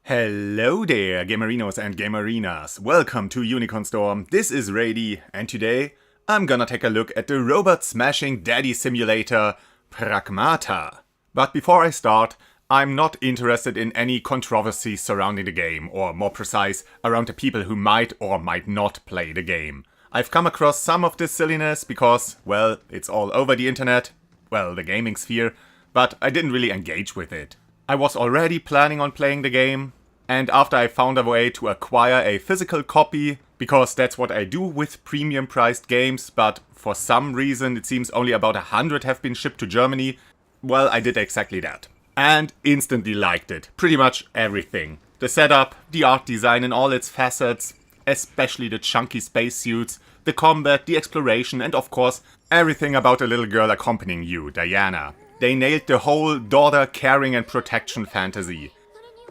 Hello there, Gamerinos and Gamerinas. Welcome to UnicornStorm. This is Rady, and today I'm gonna take a look at the robot-smashing daddy simulator, Pragmata. But before I start, I'm not interested in any controversy surrounding the game, or more precise, around the people who might or might not play the game. I've come across some of this silliness because, well, it's all over the internet, well, the gaming sphere, but I didn't really engage with it. I was already planning on playing the game, and after I found a way to acquire a physical copy, because that's what I do with premium priced games, but for some reason it seems only about 100 have been shipped to Germany, well, I did exactly that. And instantly liked it. Pretty much everything. The setup, the art design in all its facets, especially the chunky spacesuits, the combat, the exploration, and of course, everything about the little girl accompanying you, Diana. They nailed the whole daughter caring and protection fantasy.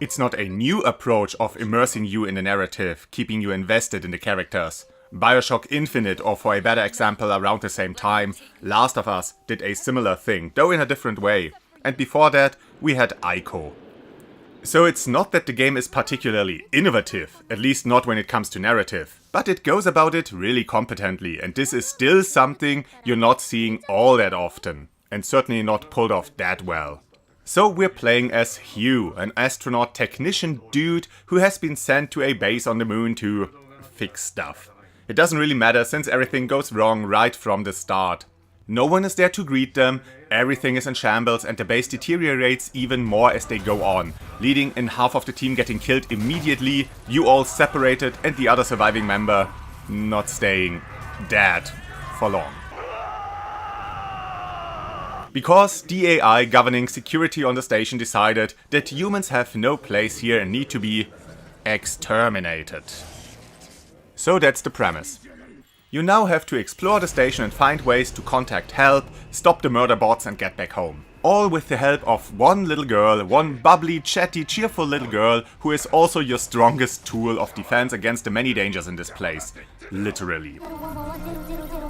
It's not a new approach of immersing you in the narrative, keeping you invested in the characters. BioShock Infinite, or for a better example around the same time, Last of Us did a similar thing, though in a different way. And before that, we had Ico. So it's not that the game is particularly innovative, at least not when it comes to narrative, but it goes about it really competently, and this is still something you're not seeing all that often, and certainly not pulled off that well. So we're playing as Hugh, an astronaut technician dude who has been sent to a base on the moon to fix stuff. It doesn't really matter since everything goes wrong right from the start. No one is there to greet them, everything is in shambles and the base deteriorates even more as they go on, leading in half of the team getting killed immediately, you all separated and the other surviving member not staying dead for long. Because the AI governing security on the station decided that humans have no place here and need to be exterminated. So that's the premise. You now have to explore the station and find ways to contact help, stop the murder bots and get back home. All with the help of one little girl, one bubbly, chatty, cheerful little girl who is also your strongest tool of defense against the many dangers in this place. Literally.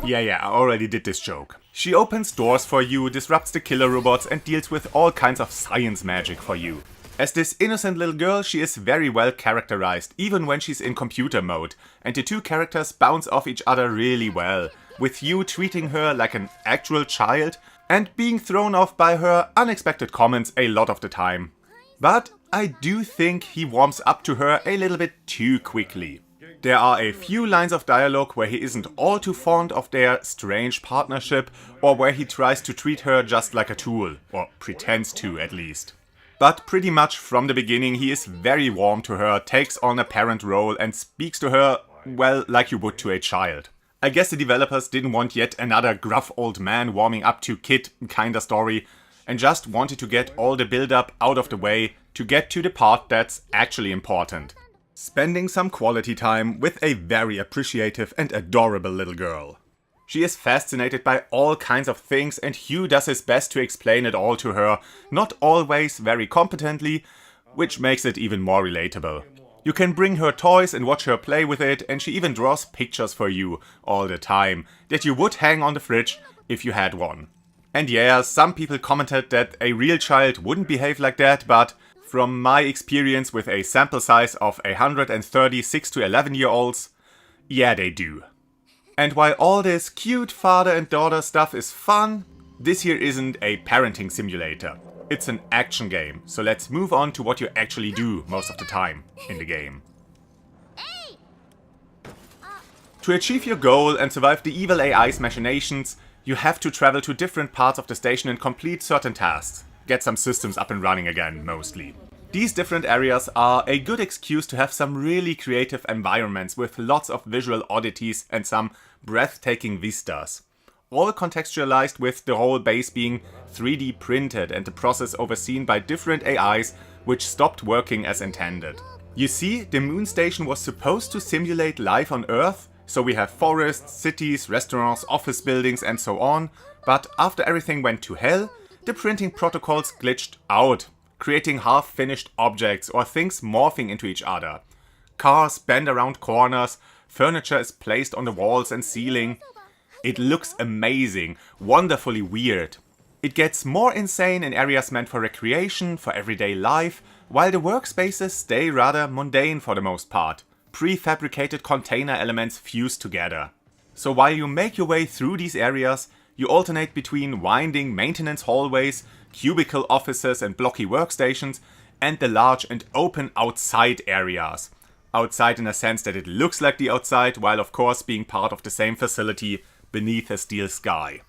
Yeah, I already did this joke. She opens doors for you, disrupts the killer robots and deals with all kinds of science magic for you. As this innocent little girl, she is very well characterized, even when she's in computer mode, and the two characters bounce off each other really well, with you treating her like an actual child and being thrown off by her unexpected comments a lot of the time. But I do think he warms up to her a little bit too quickly. There are a few lines of dialogue where he isn't all too fond of their strange partnership, or where he tries to treat her just like a tool, or pretends to at least. But pretty much from the beginning he is very warm to her, takes on a parent role and speaks to her, well, like you would to a child. I guess the developers didn't want yet another gruff old man warming up to kid kinda story, and just wanted to get all the build-up out of the way to get to the part that's actually important. Spending some quality time with a very appreciative and adorable little girl. She is fascinated by all kinds of things and Hugh does his best to explain it all to her, not always very competently, which makes it even more relatable. You can bring her toys and watch her play with it, and she even draws pictures for you all the time that you would hang on the fridge if you had one. And yeah, some people commented that a real child wouldn't behave like that, but from my experience with a sample size of 130 6 to 11 year olds, yeah they do. And while all this cute father and daughter stuff is fun, this here isn't a parenting simulator. It's an action game, so let's move on to what you actually do most of the time in the game. To achieve your goal and survive the evil AI's machinations, you have to travel to different parts of the station and complete certain tasks. Get some systems up and running again, mostly. These different areas are a good excuse to have some really creative environments with lots of visual oddities and some breathtaking vistas. All contextualized with the whole base being 3D printed and the process overseen by different AIs which stopped working as intended. You see, the moon station was supposed to simulate life on Earth, so we have forests, cities, restaurants, office buildings and so on, but after everything went to hell, the printing protocols glitched out, creating half-finished objects or things morphing into each other. Cars bend around corners, furniture is placed on the walls and ceiling. It looks amazing, wonderfully weird. It gets more insane in areas meant for recreation, for everyday life, while the workspaces stay rather mundane for the most part, prefabricated container elements fused together. So while you make your way through these areas, you alternate between winding maintenance hallways, cubicle offices and blocky workstations, and the large and open outside areas. Outside in a sense that it looks like the outside, while of course being part of the same facility beneath a steel sky.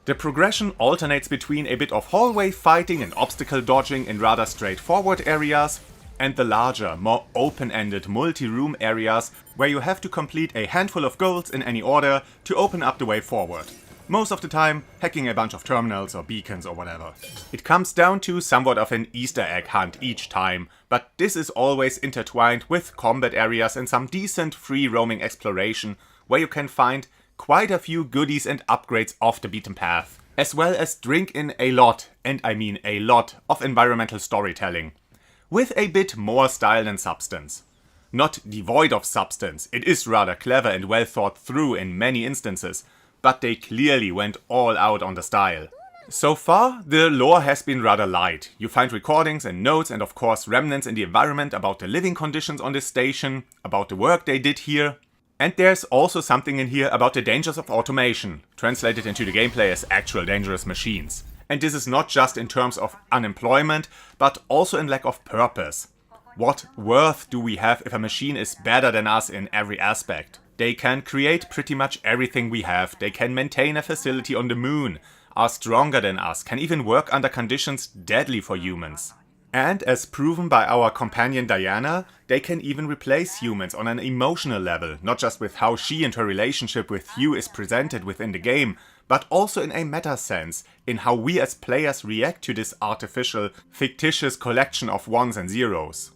The progression alternates between a bit of hallway fighting and obstacle dodging in rather straightforward areas, and the larger, more open-ended multi-room areas where you have to complete a handful of goals in any order to open up the way forward. Most of the time, hacking a bunch of terminals or beacons or whatever. It comes down to somewhat of an Easter egg hunt each time, but this is always intertwined with combat areas and some decent free roaming exploration where you can find quite a few goodies and upgrades off the beaten path, as well as drink in a lot, and I mean a lot, of environmental storytelling, with a bit more style than substance. Not devoid of substance, it is rather clever and well thought through in many instances, but they clearly went all out on the style. So far, the lore has been rather light. You find recordings and notes and of course remnants in the environment about the living conditions on this station, about the work they did here. And there's also something in here about the dangers of automation, translated into the gameplay as actual dangerous machines. And this is not just in terms of unemployment, but also in lack of purpose. What worth do we have if a machine is better than us in every aspect? They can create pretty much everything we have, they can maintain a facility on the moon, are stronger than us, can even work under conditions deadly for humans. And as proven by our companion Diana, they can even replace humans on an emotional level, not just with how she and her relationship with Hugh is presented within the game, but also in a meta sense, in how we as players react to this artificial, fictitious collection of ones and zeros.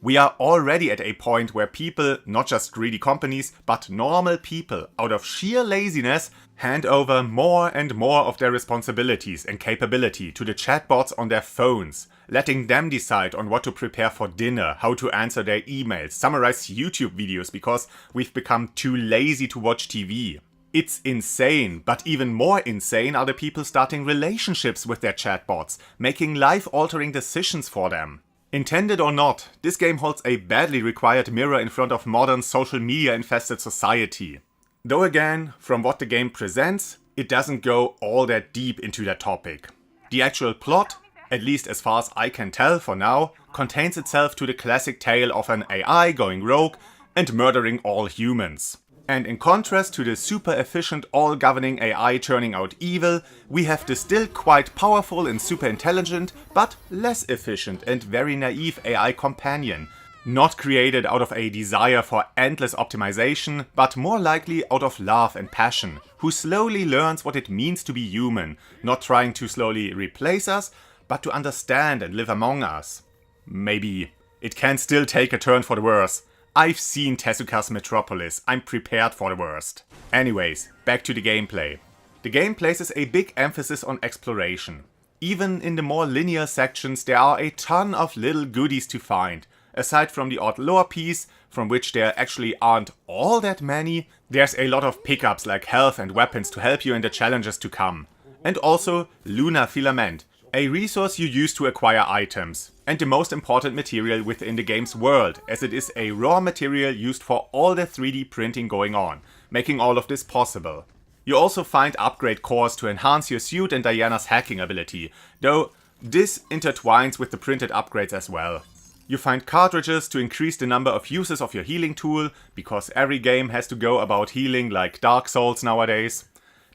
We are already at a point where people, not just greedy companies, but normal people, out of sheer laziness, hand over more and more of their responsibilities and capability to the chatbots on their phones, letting them decide on what to prepare for dinner, how to answer their emails, summarize YouTube videos because we've become too lazy to watch TV. It's insane, but even more insane are the people starting relationships with their chatbots, making life-altering decisions for them. Intended or not, this game holds a badly required mirror in front of modern social media-infested society. Though again, from what the game presents, it doesn't go all that deep into that topic. The actual plot, at least as far as I can tell for now, contains itself to the classic tale of an AI going rogue and murdering all humans. And in contrast to the super efficient all-governing AI turning out evil, we have the still quite powerful and super intelligent, but less efficient and very naive AI companion, not created out of a desire for endless optimization, but more likely out of love and passion, who slowly learns what it means to be human, not trying to slowly replace us, but to understand and live among us. Maybe it can still take a turn for the worse. I've seen Tezuka's Metropolis, I'm prepared for the worst. Anyways, back to the gameplay. The game places a big emphasis on exploration. Even in the more linear sections there are a ton of little goodies to find. Aside from the odd lore piece, from which there actually aren't all that many, there's a lot of pickups like health and weapons to help you in the challenges to come. And also lunar filament, a resource you use to acquire items, and the most important material within the game's world, as it is a raw material used for all the 3D printing going on, making all of this possible. You also find upgrade cores to enhance your suit and Diana's hacking ability, though this intertwines with the printed upgrades as well. You find cartridges to increase the number of uses of your healing tool, because every game has to go about healing like Dark Souls nowadays.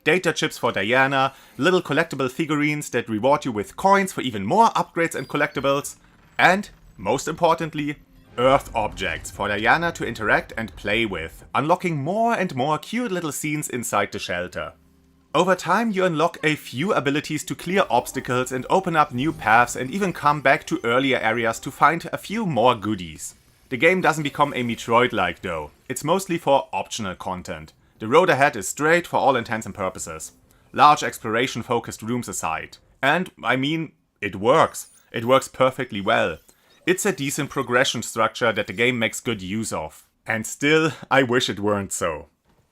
Data chips for Diana, little collectible figurines that reward you with coins for even more upgrades and collectibles, and, most importantly, Earth objects for Diana to interact and play with, unlocking more and more cute little scenes inside the shelter. Over time you unlock a few abilities to clear obstacles and open up new paths and even come back to earlier areas to find a few more goodies. The game doesn't become a Metroid-like though, it's mostly for optional content. The road ahead is straight for all intents and purposes. Large exploration-focused rooms aside. And, I mean, it works. It works perfectly well. It's a decent progression structure that the game makes good use of. And still, I wish it weren't so.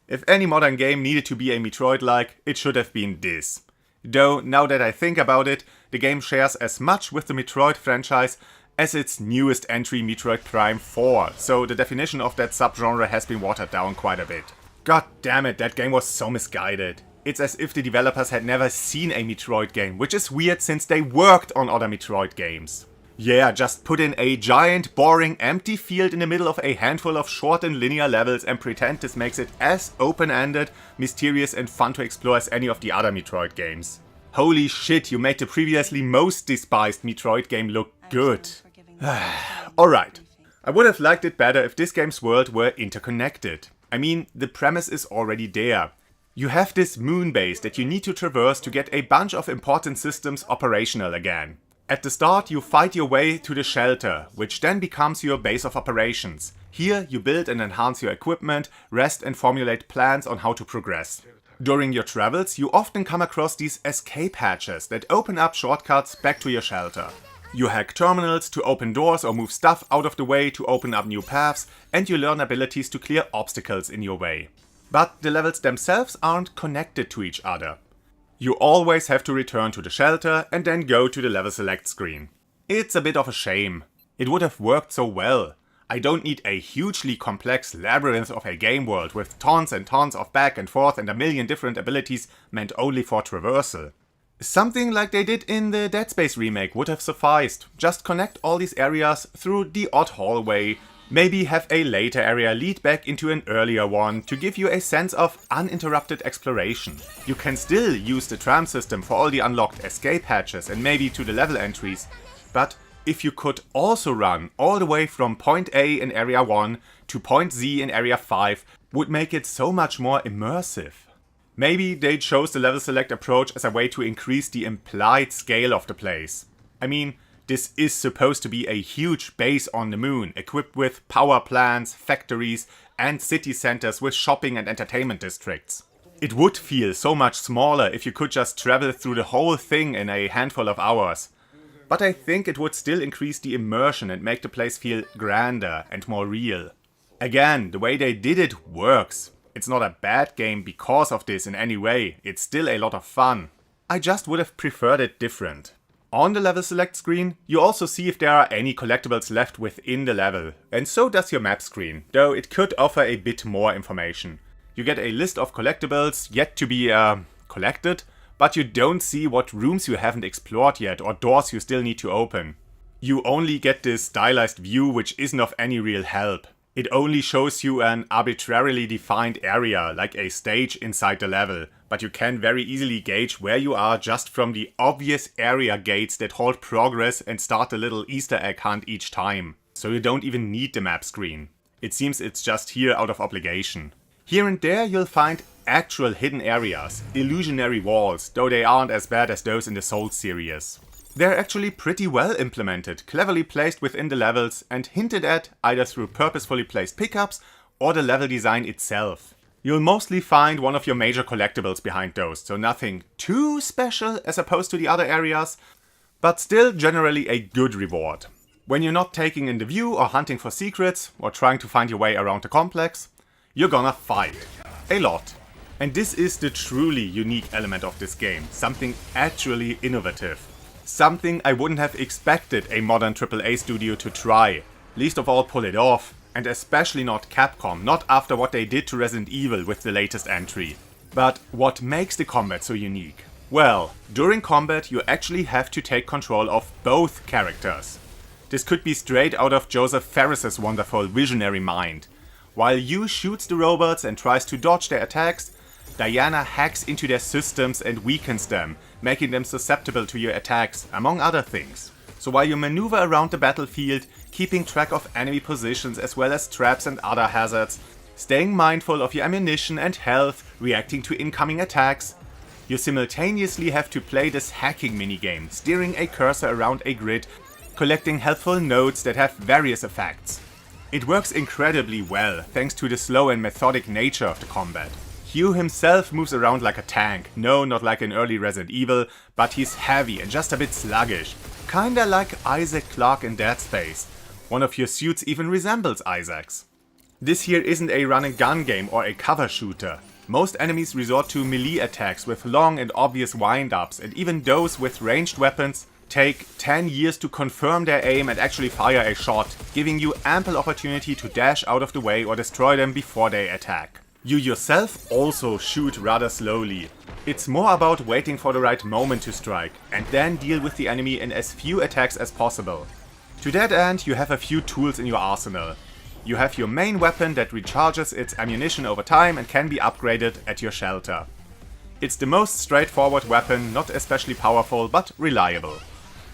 If any modern game needed to be a Metroid-like, it should have been this. Though, now that I think about it, the game shares as much with the Metroid franchise as its newest entry, Metroid Prime 4, so the definition of that subgenre has been watered down quite a bit. God damn it, that game was so misguided. It's as if the developers had never seen a Metroid game, which is weird since they worked on other Metroid games. Yeah, just put in a giant, boring, empty field in the middle of a handful of short and linear levels and pretend this makes it as open-ended, mysterious and fun to explore as any of the other Metroid games. Holy shit, you made the previously most despised Metroid game look good. Alright, I would have liked it better if this game's world were interconnected. I mean, the premise is already there. You have this moon base that you need to traverse to get a bunch of important systems operational again. At the start, you fight your way to the shelter, which then becomes your base of operations. Here, you build and enhance your equipment, rest and formulate plans on how to progress. During your travels, you often come across these escape hatches that open up shortcuts back to your shelter. You hack terminals to open doors or move stuff out of the way to open up new paths, and you learn abilities to clear obstacles in your way. But the levels themselves aren't connected to each other. You always have to return to the shelter and then go to the level select screen. It's a bit of a shame. It would have worked so well. I don't need a hugely complex labyrinth of a game world with tons and tons of back and forth and a million different abilities meant only for traversal. Something like they did in the Dead Space remake would have sufficed. Just connect all these areas through the odd hallway. Maybe have a later area lead back into an earlier one to give you a sense of uninterrupted exploration. You can still use the tram system for all the unlocked escape hatches and maybe to the level entries, but if you could also run all the way from point A in area 1 to point Z in area 5, would make it so much more immersive. Maybe they chose the level select approach as a way to increase the implied scale of the place. I mean, this is supposed to be a huge base on the moon, equipped with power plants, factories, and city centers with shopping and entertainment districts. It would feel so much smaller if you could just travel through the whole thing in a handful of hours. But I think it would still increase the immersion and make the place feel grander and more real. Again, the way they did it works. It's not a bad game because of this in any way, it's still a lot of fun. I just would have preferred it different. On the level select screen, you also see if there are any collectibles left within the level, and so does your map screen, though it could offer a bit more information. You get a list of collectibles yet to be collected, but you don't see what rooms you haven't explored yet or doors you still need to open. You only get this stylized view which isn't of any real help. It only shows you an arbitrarily defined area, like a stage inside the level, but you can very easily gauge where you are just from the obvious area gates that hold progress and start a little Easter egg hunt each time. So you don't even need the map screen. It seems it's just here out of obligation. Here and there you'll find actual hidden areas, illusionary walls, though they aren't as bad as those in the Souls series. They're actually pretty well implemented, cleverly placed within the levels and hinted at either through purposefully placed pickups or the level design itself. You'll mostly find one of your major collectibles behind those, so nothing too special as opposed to the other areas, but still generally a good reward. When you're not taking in the view or hunting for secrets or trying to find your way around the complex, you're gonna fight. A lot. And this is the truly unique element of this game, something actually innovative. Something I wouldn't have expected a modern AAA studio to try, least of all pull it off, and especially not Capcom, not after what they did to Resident Evil with the latest entry. But what makes the combat so unique? Well, during combat you actually have to take control of both characters. This could be straight out of Joseph Ferris's wonderful visionary mind. While Hugh shoots the robots and tries to dodge their attacks, Diana hacks into their systems and weakens them, making them susceptible to your attacks, among other things. So while you maneuver around the battlefield, keeping track of enemy positions as well as traps and other hazards, staying mindful of your ammunition and health, reacting to incoming attacks, you simultaneously have to play this hacking minigame, steering a cursor around a grid, collecting helpful nodes that have various effects. It works incredibly well, thanks to the slow and methodic nature of the combat. Hugh himself moves around like a tank, no, not like in early Resident Evil, but he's heavy and just a bit sluggish. Kinda like Isaac Clarke in Dead Space. One of your suits even resembles Isaac's. This here isn't a run and gun game or a cover shooter. Most enemies resort to melee attacks with long and obvious wind-ups, and even those with ranged weapons take 10 years to confirm their aim and actually fire a shot, giving you ample opportunity to dash out of the way or destroy them before they attack. You yourself also shoot rather slowly. It's more about waiting for the right moment to strike, and then deal with the enemy in as few attacks as possible. To that end, you have a few tools in your arsenal. You have your main weapon that recharges its ammunition over time and can be upgraded at your shelter. It's the most straightforward weapon, not especially powerful, but reliable.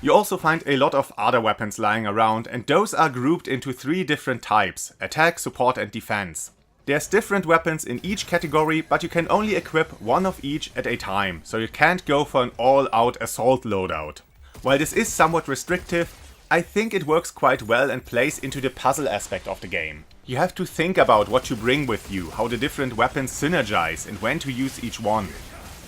You also find a lot of other weapons lying around, and those are grouped into 3 different types: attack, support and defense. There's different weapons in each category, but you can only equip one of each at a time, so you can't go for an all-out assault loadout. While this is somewhat restrictive, I think it works quite well and plays into the puzzle aspect of the game. You have to think about what to bring with you, how the different weapons synergize and when to use each one.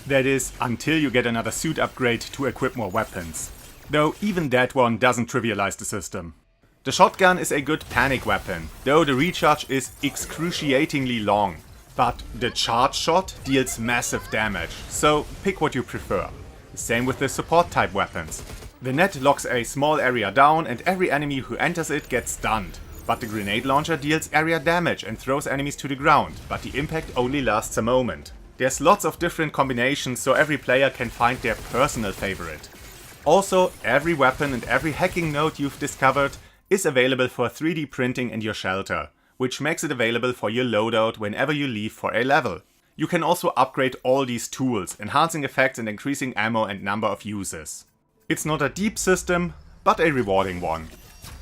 That is, until you get another suit upgrade to equip more weapons. Though even that one doesn't trivialize the system. The shotgun is a good panic weapon, though the recharge is excruciatingly long. But the charge shot deals massive damage, so pick what you prefer. Same with the support type weapons. The net locks a small area down and every enemy who enters it gets stunned. But the grenade launcher deals area damage and throws enemies to the ground, but the impact only lasts a moment. There's lots of different combinations, so every player can find their personal favorite. Also, every weapon and every hacking node you've discovered is available for 3D printing in your shelter, which makes it available for your loadout whenever you leave for a level. You can also upgrade all these tools, enhancing effects and increasing ammo and number of uses. It's not a deep system, but a rewarding one.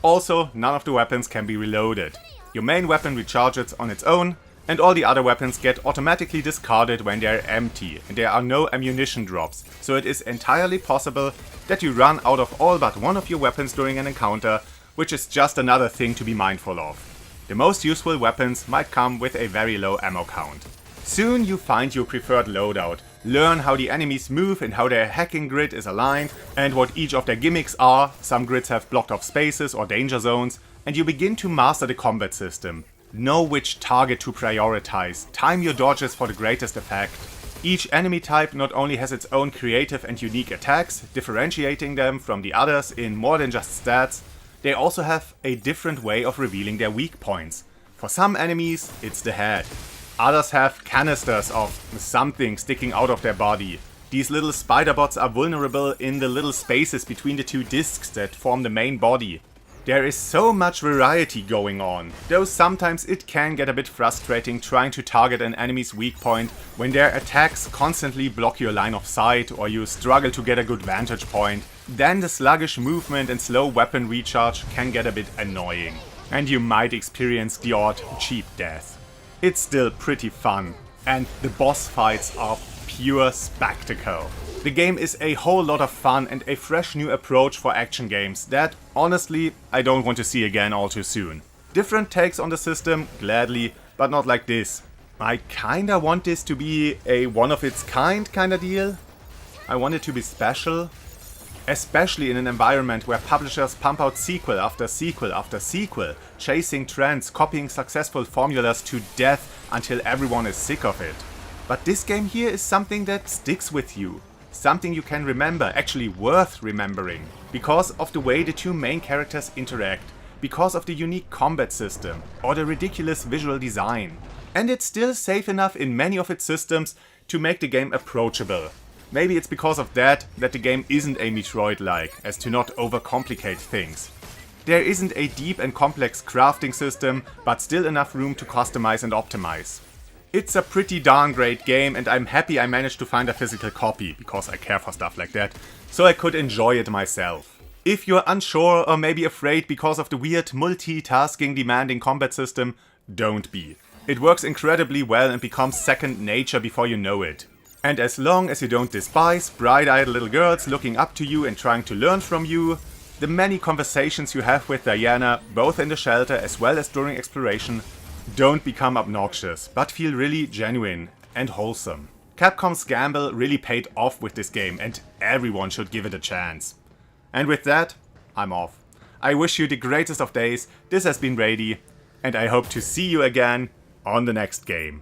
Also, none of the weapons can be reloaded. Your main weapon recharges on its own, and all the other weapons get automatically discarded when they are empty, and there are no ammunition drops, so it is entirely possible that you run out of all but one of your weapons during an encounter, which is just another thing to be mindful of. The most useful weapons might come with a very low ammo count. Soon you find your preferred loadout, learn how the enemies move and how their hacking grid is aligned and what each of their gimmicks are. Some grids have blocked off spaces or danger zones, and you begin to master the combat system. Know which target to prioritize, time your dodges for the greatest effect. Each enemy type not only has its own creative and unique attacks, differentiating them from the others in more than just stats, they also have a different way of revealing their weak points. For some enemies, it's the head. Others have canisters of something sticking out of their body. These little spider bots are vulnerable in the little spaces between the 2 discs that form the main body. There is so much variety going on, though sometimes it can get a bit frustrating trying to target an enemy's weak point when their attacks constantly block your line of sight or you struggle to get a good vantage point. Then the sluggish movement and slow weapon recharge can get a bit annoying, and you might experience the odd cheap death. It's still pretty fun, and the boss fights are pure spectacle. The game is a whole lot of fun and a fresh new approach for action games that, honestly, I don't want to see again all too soon. Different takes on the system, gladly, but not like this. I kinda want this to be a one-of-its-kind kinda deal. I want it to be special. Especially in an environment where publishers pump out sequel after sequel after sequel, chasing trends, copying successful formulas to death until everyone is sick of it. But this game here is something that sticks with you. Something you can remember, actually worth remembering, because of the way the 2 main characters interact, because of the unique combat system, or the ridiculous visual design. And it's still safe enough in many of its systems to make the game approachable. Maybe it's because of that the game isn't a Metroid-like, as to not overcomplicate things. There isn't a deep and complex crafting system, but still enough room to customize and optimize. It's a pretty darn great game, and I'm happy I managed to find a physical copy, because I care for stuff like that, so I could enjoy it myself. If you're unsure or maybe afraid because of the weird multitasking demanding combat system, don't be. It works incredibly well and becomes second nature before you know it. And as long as you don't despise bright-eyed little girls looking up to you and trying to learn from you, the many conversations you have with Diana, both in the shelter as well as during exploration, don't become obnoxious, but feel really genuine and wholesome. Capcom's gamble really paid off with this game, and everyone should give it a chance. And with that, I'm off. I wish you the greatest of days, this has been Rady, and I hope to see you again on the next game.